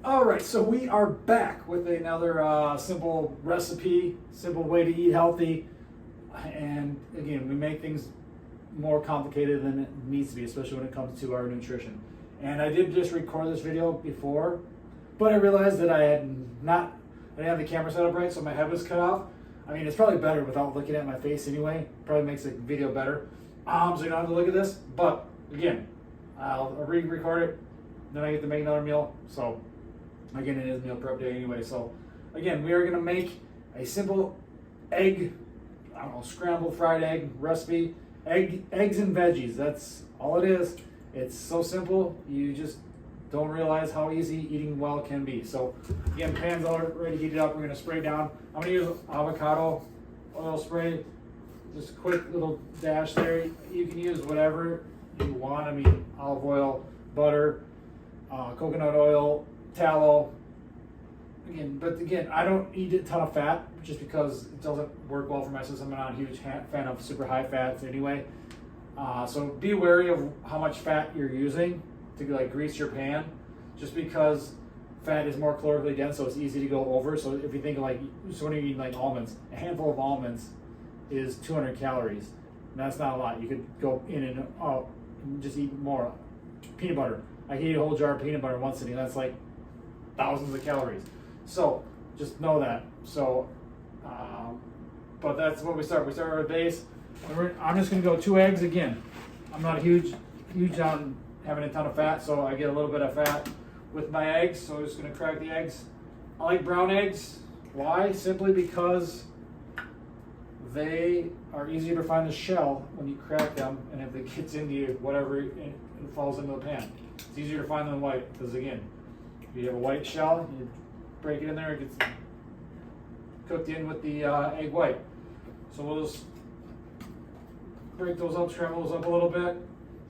All right, so we are back with another simple recipe, simple way to eat healthy. And again, we make things more complicated than it needs to be, especially when it comes to our nutrition. And I did just record this video before, but I realized that I didn't have the camera set up right, so my head was cut off. I mean, it's probably better without looking at my face anyway. Probably makes the video better. So you don't have to look at this. But again, I'll re-record it, then I get to make another meal. So again, it is meal prep day anyway. So again, we are gonna make a simple egg, I don't know, scrambled fried egg recipe. Eggs and veggies, that's all it is. It's so simple, you just don't realize how easy eating well can be. So again, pan's already heated up. We're gonna spray down. I'm gonna use avocado oil spray. Just a quick little dash there. You can use whatever you want. I mean, olive oil, butter, coconut oil, tallow. But again, I don't eat a ton of fat just because it doesn't work well for my system. I'm not a huge fan of super high fats anyway. So be wary of how much fat you're using to like grease your pan, just because fat is more calorically dense, so it's easy to go over. So if you think like, so when you're eating like almonds, a handful of almonds is 200 calories. And that's not a lot. You could go in and out and just eat more. Peanut butter. I can eat a whole jar of peanut butter in one sitting. That's like thousands of calories. So just know that. So, but that's what we start. We start with a base. I'm just gonna go 2 eggs again. I'm not a huge on having a ton of fat, so I get a little bit of fat with my eggs. So I'm just gonna crack the eggs. I like brown eggs. Why? Simply because they are easier to find the shell when you crack them, and if it gets into you, whatever, it falls into the pan. It's easier to find than white, because again, if you have a white shell, you break it in there, it gets cooked in with the egg white. So we'll just break those up, scramble those up a little bit.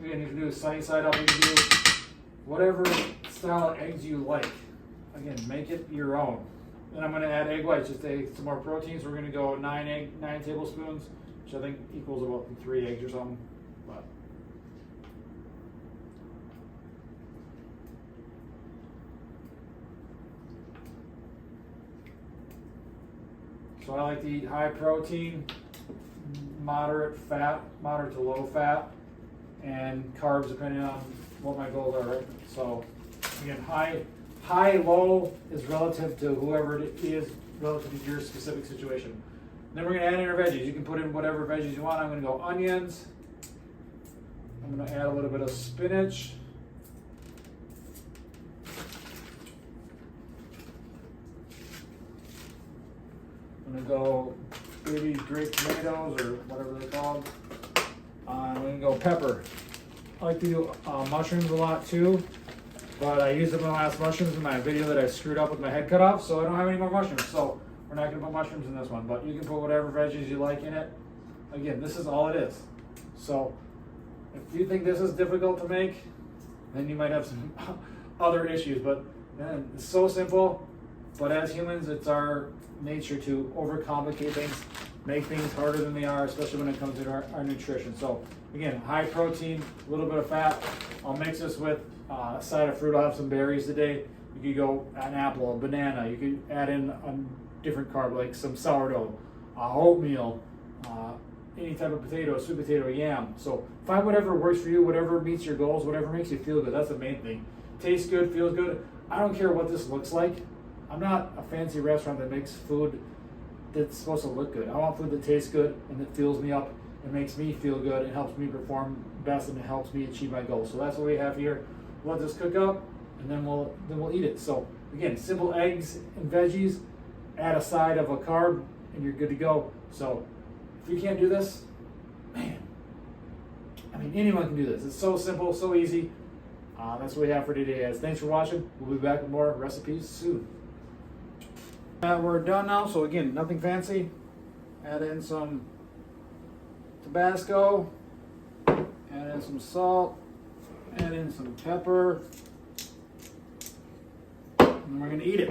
Again, you can do a sunny side up, you can do whatever style of eggs you like. Again, make it your own. Then I'm going to add egg whites just to add some more protein. So we're going to go 9 tablespoons, which I think equals about 3 eggs or something. But so I like to eat high protein, moderate to low fat, and carbs depending on what my goals are. Right? So again, high, low is relative to whoever it is, relative to your specific situation. Then we're going to add in our veggies. You can put in whatever veggies you want. I'm going to go onions. I'm going to add a little bit of spinach. I'm going to go baby grape tomatoes or whatever they're called. I'm going to go pepper. I like to do mushrooms a lot too, but I used up my last mushrooms in my video that I screwed up with my head cut off, so I don't have any more mushrooms. So we're not going to put mushrooms in this one, but you can put whatever veggies you like in it. Again, this is all it is. So if you think this is difficult to make, then you might have some other issues, but man, it's so simple. But as humans, it's our nature to overcomplicate things, make things harder than they are, especially when it comes to our nutrition. So again, high protein, a little bit of fat. I'll mix this with a side of fruit. I'll have some berries today. You could go an apple, a banana. You could add in a different carb like some sourdough, oatmeal, any type of potato, sweet potato, yam. So find whatever works for you, whatever meets your goals, whatever makes you feel good. That's the main thing. Tastes good, feels good. I don't care what this looks like. I'm not a fancy restaurant that makes food that's supposed to look good. I want food that tastes good and that fills me up and makes me feel good and helps me perform best and it helps me achieve my goals. So that's what we have here. Let this cook up and then we'll eat it. So again, simple eggs and veggies, add a side of a carb and you're good to go. So if you can't do this, man, I mean, anyone can do this. It's so simple, so easy. That's what we have for today, guys. Thanks for watching. We'll be back with more recipes soon. We're done now, so again, nothing fancy. Add in some Tabasco, add in some salt, add in some pepper, and we're going to eat it.